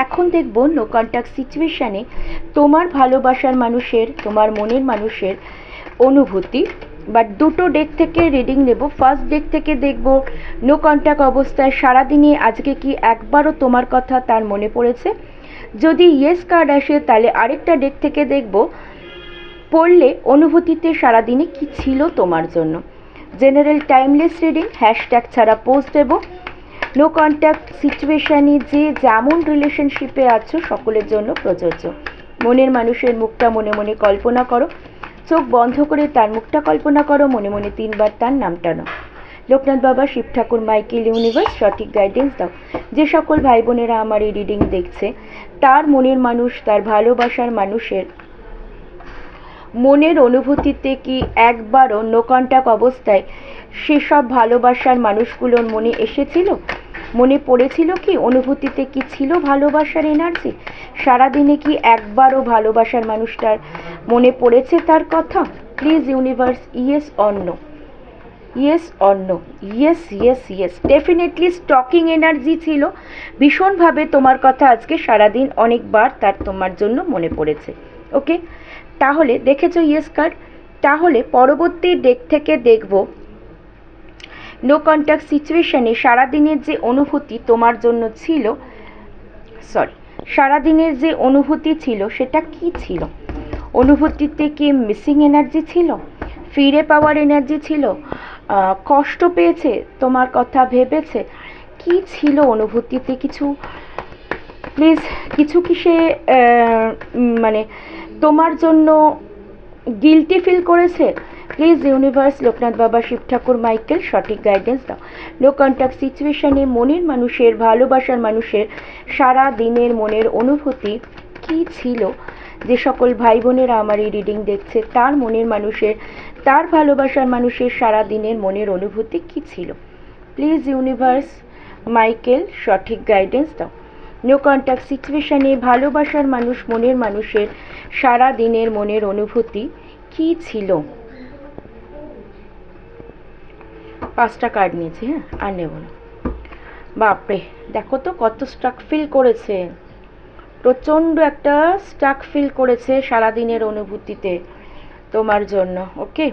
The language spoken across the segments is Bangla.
এখন দেখব নো কন্ট্যাক্ট সিচুয়েশানে তোমার ভালোবাসার মানুষের, তোমার মনের মানুষের অনুভূতি। বাট দুটো ডেক থেকে রিডিং নেব। ফার্স্ট ডেক থেকে দেখব নো কন্ট্যাক্ট অবস্থায় সারাদিনে আজকে কি একবারও তোমার কথা তার মনে পড়েছে। যদি ইয়েস কার্ড আসে তাহলে আরেকটা ডেক থেকে দেখব পড়লে অনুভূতিতে সারাদিনে কি ছিল তোমার জন্য। জেনারেল টাইমলেস রিডিং, হ্যাশট্যাগ ছাড়া পোস্ট দেব। নো কন্ট্যাক্ট সিচুয়েশানে যে যেমন রিলেশনশিপে আছো সকলের জন্য প্রযোজ্য। মনের মানুষের মুখটা মনে মনে কল্পনা করো, চোখ বন্ধ করে তার মুখটা কল্পনা করো, মনে মনে 3 বার তার নামটা নাও। লোকনাথ বাবা, শিব ঠাকুর, মাইকেল, ইউনিভার্স সঠিক গাইডেন্স দাও। যে সকল ভাই বোনেরা আমার এই রিডিং দেখছে তার মনের মানুষ, তার ভালোবাসার মানুষের মনের অনুভূতিতে কি একবারও নো কন্ট্যাক্ট অবস্থায় সেসব ভালোবাসার মানুষগুলোর মনে এসেছিল, মনে পড়েছিল কি, অনুভূতিতে কি ছিল ভালোবাসার এনার্জি? সারাদিনে কি একবারও ভালোবাসার মানুষটার মনে পড়েছে তার কথা? Please universe, yes or no, yes or no, yes yes yes. Definitely stalking energy ছিল, ভীষণভাবে তোমার কথা আজকে সারাদিন অনেকবার তার তোমার জন্য মনে পড়েছে। ওকে, তাহলে দেখেছো ইয়েস কার্ড। তাহলে পরবর্তী ডেক থেকে দেখব নো কন্ট্যাক্ট সিচুয়েশানে সারাদিনের যে অনুভূতি তোমার জন্য ছিল, সারাদিনের যে অনুভূতি ছিল সেটা কি ছিল? অনুভূতিতে কি মিসিং এনার্জি ছিল, ফিরে পাওয়ার এনার্জি ছিল, কষ্ট পেয়েছে, তোমার কথা ভেবেছে, কি ছিল অনুভূতিতে? কিছু প্লিজ, কিছু কি সে মানে তোমার জন্য গিল্টি ফিল করেছে? প্লিজ ইউনিভার্স, লোকনাথ বাবা, শিব ঠাকুর, মাইকেল সঠিক গাইডেন্স দাও। নো কন্ট্যাক্ট সিচুয়েশানে মনের মানুষের, ভালোবাসার মানুষের সারা দিনের মনের অনুভূতি কি ছিল? যে সকল ভাই বোনেরা আমার এই রিডিং দেখছে তার মনের মানুষের, তার ভালোবাসার মানুষের সারা দিনের মনের অনুভূতি কি ছিল? প্লিজ ইউনিভার্স, মাইকেল সঠিক গাইডেন্স দাও। নো কন্ট্যাক্ট সিচুয়েশানে ভালোবাসার মানুষ, মনের মানুষের সারা দিনের মনের অনুভূতি কি ছিল? 5টা কার্ড নিয়েছি, হ্যাঁ, আর নেব না। বাপরে, দেখো তো কত স্টাক ফিল করেছে, প্রচণ্ড একটা স্টাক ফিল করেছে সারাদিনের অনুভূতিতে তোমার জন্য। ওকে,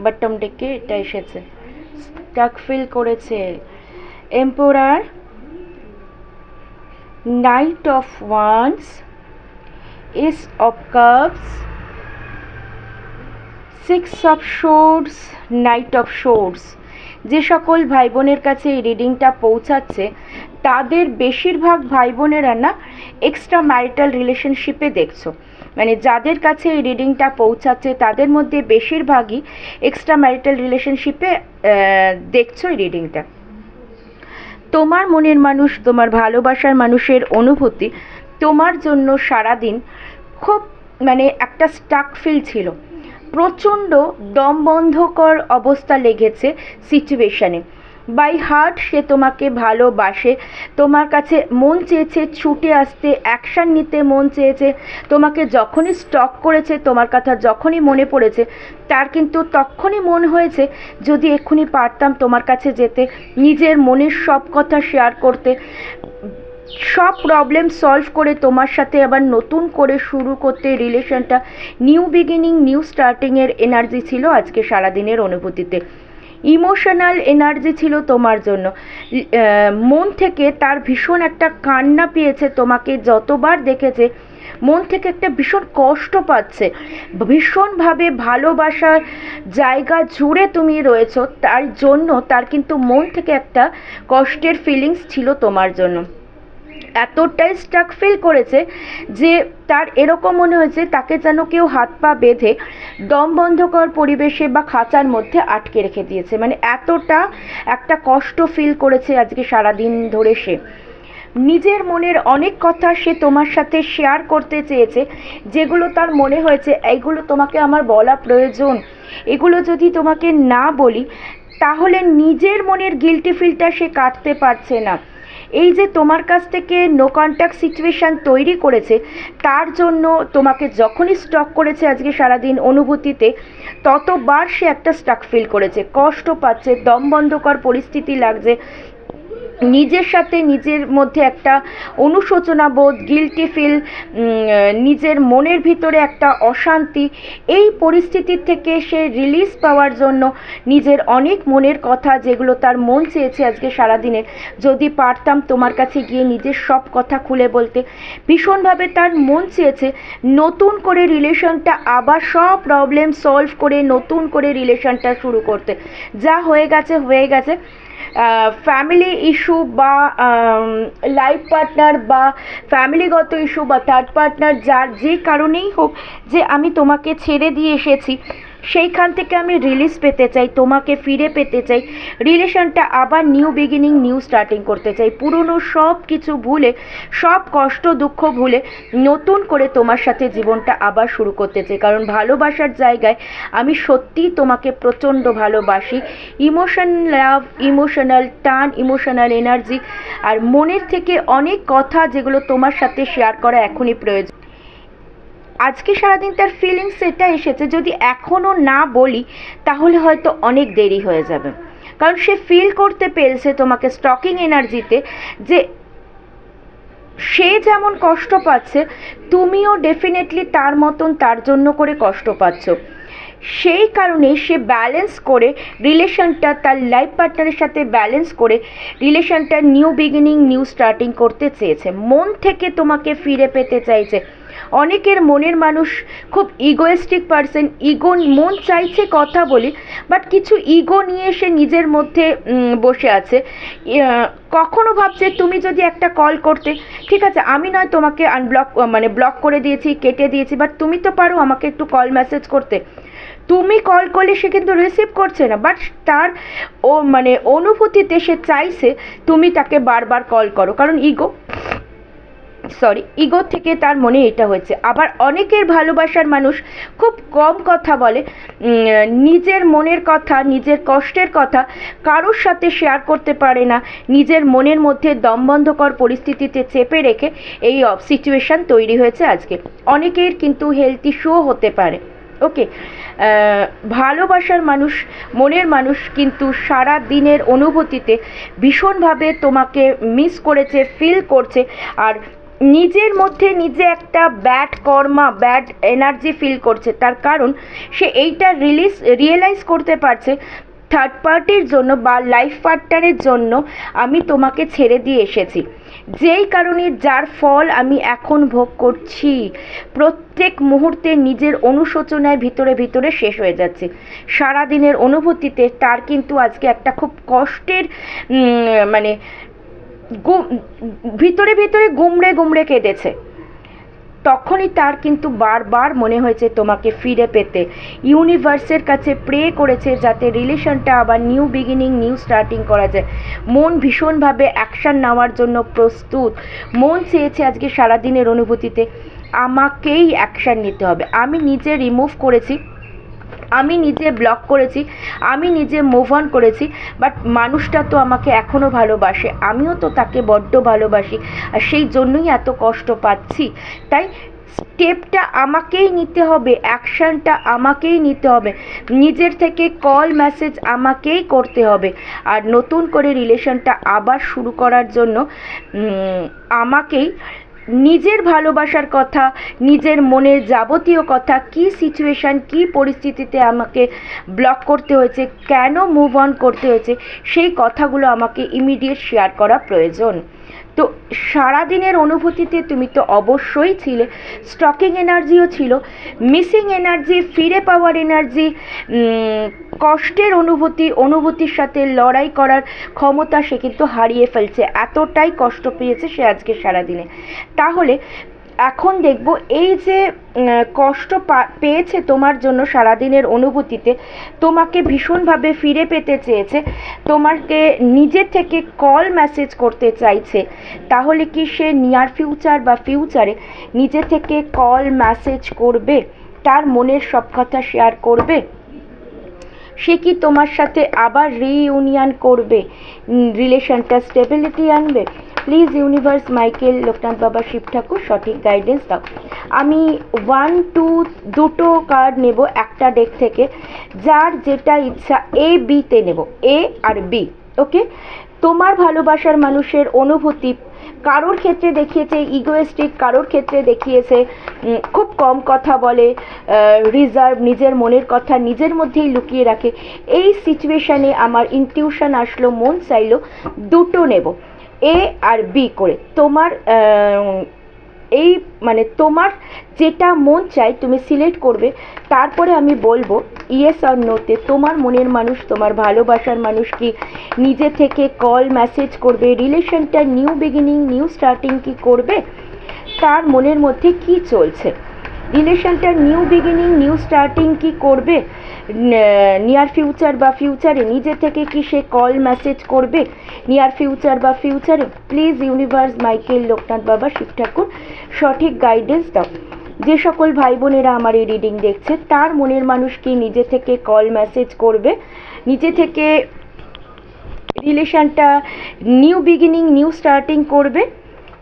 বটম ডেকে এটা এসেছে, স্টাক ফিল করেছে। Emperor, night of wands, S of cups, 6 of swords, night of swords. যে সকল ভাই বোনের কাছে এই রিডিংটা পৌঁছাচ্ছে তাদের বেশিরভাগ ভাই বোনেরা না এক্সট্রা ম্যারিটাল রিলেশনশিপে দেখছো, মানে যাদের কাছে এই রিডিংটা পৌঁছাচ্ছে তাদের মধ্যে বেশিরভাগই এক্সট্রা ম্যারিটাল রিলেশনশিপে দেখছো এই রিডিংটা। তোমার মনের মানুষ, তোমার ভালোবাসার মানুষের অনুভূতি তোমার জন্য সারাদিন খুব মানে একটা স্টাক ফিল ছিল, প্রচণ্ড দমবন্ধকর অবস্থা লেগেছে সিচুয়েশানে। বাই হার্ট সে তোমাকে ভালোবাসে, তোমার কাছে মন চেয়েছে ছুটে আসতে, অ্যাকশান নিতে মন চেয়েছে, তোমাকে যখনই স্টক করেছে, তোমার কথা যখনই মনে পড়েছে তার কিন্তু তখনই মন হয়েছে যদি এক্ষুনি পারতাম তোমার কাছে যেতে, নিজের মনের সব কথা শেয়ার করতে, সব প্রবলেম সলভ করে তোমার সাথে আবার নতুন করে শুরু করতে, রিলেশনটা নিউ বিগিনিং, নিউ স্টার্টিংয়ের এনার্জি ছিল আজকে সারাদিনের অনুভূতিতে। ইমোশনাল এনার্জি ছিল তোমার জন্য, মন থেকে তার ভীষণ একটা কান্না পেয়েছে, তোমাকে যতবার দেখেছে মন থেকে একটা ভীষণ কষ্ট পাচ্ছে, ভীষণভাবে ভালোবাসার জায়গা জুড়ে তুমি রয়েছো, তার জন্য তার কিন্তু মন থেকে একটা কষ্টের ফিলিংস ছিল তোমার জন্য। এতটাই স্টাক ফিল করেছে যে তার এরকম মনে হয়েছে তাকে যেন কেউ হাত পা বেঁধে দমবন্ধকর পরিবেশে বা খাঁচার মধ্যে আটকে রেখে দিয়েছে, মানে এতটা একটা কষ্ট ফিল করেছে আজকে সারাদিন ধরে। সে নিজের মনের অনেক কথা সে তোমার সাথে শেয়ার করতে চেয়েছে, যেগুলো তার মনে হয়েছে এইগুলো তোমাকে আমার বলা প্রয়োজন, এগুলো যদি তোমাকে না বলি তাহলে নিজের মনের গিল্টি ফিলটা সে কাটতে পারছে না। এই যে তোমার কাছ থেকে নো কন্ট্যাক্ট সিচুয়েশান তৈরি করেছে তার জন্য তোমাকে যখনই স্টক করেছে আজকে সারাদিন অনুভূতিতে ততবার সে একটা স্টাক ফিল করেছে, কষ্ট পাচ্ছে, দমবন্ধকর পরিস্থিতি লাগছে, নিজের সাথে নিজের মধ্যে একটা অনুশোচনা বোধ, গিল্টি ফিল, নিজের মনের ভিতরে একটা অশান্তি, এই পরিস্থিতির থেকে সে রিলিজ পাওয়ার জন্য নিজের অনেক মনের কথা যেগুলো তার মন চেয়েছে আজকে সারাদিনের, যদি পারতাম তোমার কাছে গিয়ে নিজের সব কথা খুলে বলতে, ভীষণভাবে তার মন চেয়েছে নতুন করে রিলেশনটা আবার সব প্রবলেম সলভ করে নতুন করে রিলেশনটা শুরু করতে। যা হয়ে গেছে হয়ে গেছে। ফ্যামিলি ইস্যু বা লাইফ পার্টনার বা ফ্যামিলিগত ইস্যু বা থার্ড পার্টনার, যার যে কারণেই হোক যে আমি তোমাকে ছেড়ে দিয়ে এসেছি, সেইখান থেকে আমি রিলিজ পেতে চাই, তোমাকে ফিরে পেতে চাই, রিলেশনটা আবার নিউ বিগিনিং, নিউ স্টার্টিং করতে চাই, পুরনো সব কিছু ভুলে, সব কষ্ট দুঃখ ভুলে নতুন করে তোমার সাথে জীবনটা আবার শুরু করতে চাই। কারণ ভালোবাসার জায়গায় আমি সত্যিই তোমাকে প্রচণ্ড ভালোবাসি। ইমোশন লাভ, ইমোশনাল টান, ইমোশনাল এনার্জি আর মনের থেকে অনেক কথা যেগুলো তোমার সাথে শেয়ার করা এখনই প্রয়োজন। আজকে সারাদিন তার ফিলিংস এটা এসেছে, যদি এখনও না বলি তাহলে হয়তো অনেক দেরি হয়ে যাবে। কারণ সে ফিল করতে পেরেছে তোমাকে স্টকিং এনার্জিতে যে সে যেমন কষ্ট পাচ্ছে তুমিও ডেফিনেটলি তার মতন তার জন্য করে কষ্ট পাচ্ছ। সেই কারণে সে ব্যালেন্স করে রিলেশনটা তার লাইফ পার্টনারের সাথে ব্যালেন্স করে রিলেশনটা নিউ বিগিনিং, নিউ স্টার্টিং করতে চেয়েছে, মন থেকে তোমাকে ফিরে পেতে চাইছে। অনেকের মনের মানুষ খুব ইগোয়েস্টিক পারসন, ইগো, মন চাইছে কথা বলি বাট কিছু ইগো নিয়ে সে নিজের মধ্যে বসে আছে। কখনো ভাবছে তুমি যদি একটা কল করতে, ঠিক আছে আমি নয় তোমাকে আনব্লক মানে ব্লক করে দিয়েছি, কেটে দিয়েছি, বাট তুমি তো পারো আমাকে একটু কল মেসেজ করতে। তুমি কল করলে সে কিন্তু রিসিভ করছে না, বাট তার অনুভূতিতে সে চাইছে তুমি তাকে বারবার কল করো, কারণ ইগো থেকে তার মনে এটা হয়েছে। আবার অনেকের ভালোবাসার মানুষ খুব কম কথা বলে, নিজের মনের কথা, নিজের কষ্টের কথা কারোর সাথে শেয়ার করতে পারে না, নিজের মনের মধ্যে দমবন্ধকর পরিস্থিতিতে চেপে রেখে এই সিচুয়েশান তৈরি হয়েছে আজকে। অনেকের কিন্তু হেলথ ইস্যুও হতে পারে। ওকে, ভালোবাসার মানুষ, মনের মানুষ কিন্তু সারা দিনের অনুভূতিতে ভীষণভাবে তোমাকে মিস করেছে, ফিল করছে, আর নিজের মধ্যে নিজে একটা ব্যাড কর্মা, ব্যাড এনার্জি ফিল করছে। তার কারণ সে এইটা রিয়েলাইজ করতে পারছে থার্ড পার্টির জন্য বা লাইফ পার্টনারের জন্য আমি তোমাকে ছেড়ে দিয়ে এসেছি, যেই কারণে যার ফল আমি এখন ভোগ করছি। প্রত্যেক মুহূর্তে নিজের অনুশোচনায় ভিতরে ভিতরে শেষ হয়ে যাচ্ছে। সারাদিনের অনুভূতিতে তার কিন্তু আজকে একটা খুব কষ্টের ভিতরে ভিতরে গুমড়ে গুমড়ে কেঁদেছে। তখনই তার কিন্তু বারবার মনে হয়েছে তোমাকে ফিরে পেতে, ইউনিভার্সের কাছে প্রে করেছে যাতে রিলেশনটা আবার নিউ বিগিনিং, নিউ স্টার্টিং করা যায়। মন ভীষণভাবে অ্যাকশান নেওয়ার জন্য প্রস্তুত। মন চেয়েছে আজকে সারাদিনের অনুভূতিতে আমাকেই অ্যাকশান নিতে হবে। আমি নিজে রিমুভ করেছি, আমি নিজে ব্লক করেছি, আমি নিজে মুভ অন করেছি, বাট মানুষটা তো আমাকে এখনও ভালোবাসে, আমিও তো তাকে বড্ড ভালোবাসি, আর সেই জন্যই এত কষ্ট পাচ্ছি। তাই স্টেপটা আমাকেই নিতে হবে, অ্যাকশানটা আমাকেই নিতে হবে, নিজের থেকে কল মেসেজ আমাকেই করতে হবে, আর নতুন করে রিলেশনটা আবার শুরু করার জন্য আমাকেই নিজের ভালোবাসার কথা, নিজের মনের যাবতীয় কথা, কি সিচুয়েশান, কি পরিস্থিতিতে আমাকে ব্লক করতে হয়েছে, কেন মুভ অন করতে হয়েছে, সেই কথাগুলো আমাকে ইমিডিয়েট শেয়ার করা প্রয়োজন। তো সারাদিনের অনুভূতিতে তুমি তো অবশ্যই ছিলে, স্টকিং এনার্জিও ছিল, মিসিং এনার্জি, ফিরে পাওয়ার এনার্জি, কষ্টের অনুভূতির সাথে লড়াই করার ক্ষমতা সে কিন্তু হারিয়ে ফেলছে। এতটাই কষ্ট পেয়েছে সে আজকে সারাদিনে। তাহলে এখন দেখব এই যে কষ্ট পেয়েছে তোমার জন্য সারাদিনের অনুভূতিতে, তোমাকে ভীষণভাবে ফিরে পেতে চেয়েছে, তোমাকে নিজের থেকে কল মেসেজ করতে চাইছে, তাহলে কি সে নিয়ার ফিউচার বা ফিউচারে নিজে থেকে কল মেসেজ করবে, তার মনের সব কথা শেয়ার করবে? সে কি তোমার সাথে আবার রিইউনিয়ন করবে, রিলেশনটা স্টেবিলিটি আনবে? প্লিজ ইউনিভার্স, মাইকেল, লোকনাথ বাবা, শিব ঠাকুর সঠিক গাইডেন্স দাও। আমি 1, 2 দুটো কার্ড নেব একটা ডেক থেকে, যার যেটা ইচ্ছা A, B তে নেব, A আর B। ওকে, তোমার ভালোবাসার মানুষের অনুভূতি কারোর ক্ষেত্রে দেখিয়েছে ইগোয়েস্টিক, কারোর ক্ষেত্রে দেখিয়েছে খুব কম কথা বলে, রিজার্ভ, নিজের মনের কথা নিজের মধ্যেই লুকিয়ে রাখে। এই সিচুয়েশানে আমার ইনটিউশন আসলো, মন চাইলো দুটো নেব, এ আর বি করে। তোমার এই মানে তোমার যেটা মন চাই তুমি সিলেক্ট করবে, তারপরে আমি বলবো ইয়েস আর নোতে তোমার মনের মানুষ, তোমার ভালোবাসার মানুষ কি নিজে থেকে কল মেসেজ করবে, রিলেশনটা নিউ বিগিনিং নিউ স্টার্টিং কি করবে, তার মনের মধ্যে কি চলছে, রিলেশনটা নিউ বিগিনিং নিউ স্টার্টিং কি করবে, নিয়ার ফিউচার বা ফিউচারে নিজে থেকে কি সে কল মেসেজ করবে, নিয়ার ফিউচার বা ফিউচারে। প্লিজ ইউনিভার্স, মাইকেল, লোকনাথ বাবা, শিব ঠাকুর সঠিক গাইডেন্স দাও। যে সকল ভাই বোনেরা আমার এই রিডিং দেখছে তার মনের মানুষ কি নিজে থেকে কল মেসেজ করবে, নিজে থেকে রিলেশনটা নিউ বিগিনিং নিউ স্টার্টিং করবে,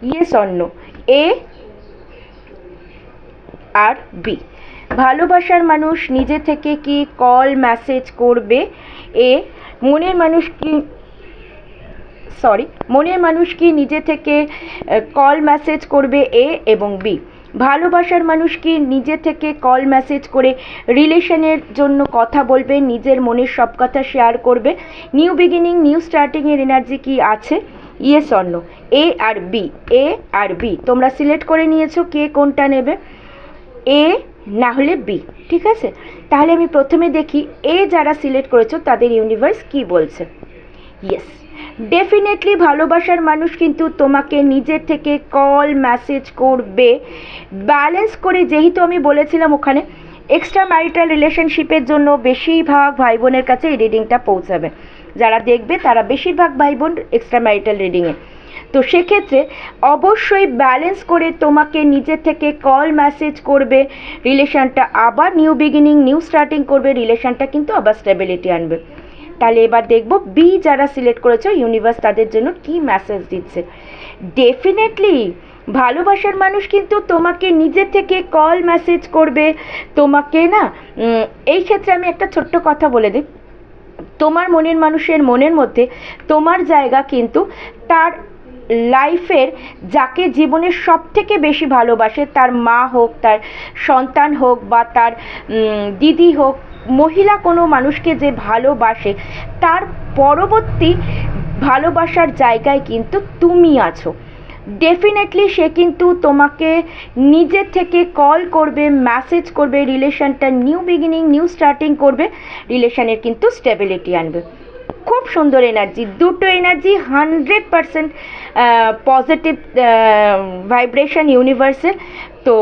ইয়েস অর নো, এ আর বি। ভালোবাসার মানুষ নিজে থেকে কি কল মেসেজ করবে, এ। মনের মানুষ কি মনের মানুষ কি নিজে থেকে কল মেসেজ করবে, এ এবং বি। ভালোবাসার মানুষ কি নিজে থেকে কল মেসেজ করে রিলেশনের জন্য কথা বলবে, নিজের মনের সব কথা শেয়ার করবে, নিউ বিগিনিং নিউ স্টার্টিংয়ের এনার্জি কি আছে, ইয়েস অর নো, এ আর বি। এ আর বি তোমরা সিলেক্ট করে নিয়েছো কে কোনটা নেবে, এ না হলে বি, ঠিক আছে। তাহলে আমি প্রথমে দেখি এ যারা সিলেক্ট করেছো তাদের ইউনিভার্স কি বলছে। ইয়েস, ডেফিনেটলি ভালোবাসার মানুষ কিন্তু তোমাকে নিজের থেকে কল মেসেজ করবে, ব্যালেন্স করে। যেহেতু আমি বলেছিলাম ওখানে এক্সট্রা ম্যারিটাল রিলেশনশিপের জন্য বেশিরভাগ ভাই বোনের কাছে এই রিডিংটা পৌঁছাবে, যারা দেখবে তারা বেশিরভাগ ভাই বোন এক্সট্রা ম্যারিটাল রিডিংয়ে। তো সেক্ষেত্রে অবশ্যই ব্যালেন্স করে তোমাকে নিজে থেকে কল মেসেজ করবে, রিলেশনটা আবার নিউ বিগিনিং নিউ স্টার্টিং করবে, রিলেশনটা কিন্তু আবার স্টেবিলিটি আনবে। তাহলে এবার দেখব বি যারা সিলেক্ট করেছো ইউনিভার্স তাদের জন্য কি মেসেজ দিচ্ছে। ডেফিনেটলি ভালোবাসার মানুষ কিন্তু তোমাকে নিজে থেকে কল মেসেজ করবে, তোমাকে না। এই ক্ষেত্রে আমি একটা ছোট্ট কথা বলে দিই, তোমার মনের মানুষের মনের মধ্যে তোমার জায়গা কিন্তু তার লাইফের যাকে জীবনের সব থেকে বেশি ভালোবাসে, তার মা হোক, তার সন্তান হোক, বা তার দিদি হোক, মহিলা কোনো মানুষকে যে ভালোবাসে তার পরবর্তী ভালোবাসার জায়গায় কিন্তু তুমি আছো। ডেফিনেটলি সে কিন্তু তোমাকে নিজে থেকে কল করবে, মেসেজ করবে, রিলেশনটা নিউ বিগিনিং নিউ স্টার্টিং করবে, রিলেশনের কিন্তু স্টেবিলিটি আনবে। খুব সুন্দর এনার্জি, দুটো এনার্জি 100% পজিটিভ ভাইব্রেশন ইউনিভার্সের। তো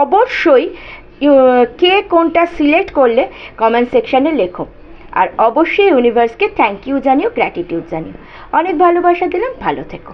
অবশ্যই কে কোনটা সিলেক্ট করলে কমেন্ট সেকশানে লেখো, আর অবশ্যই ইউনিভার্সকে থ্যাংক ইউ জানিও, গ্র্যাটিটিউড জানিও। অনেক ভালোবাসা দিলাম, ভালো থেকো।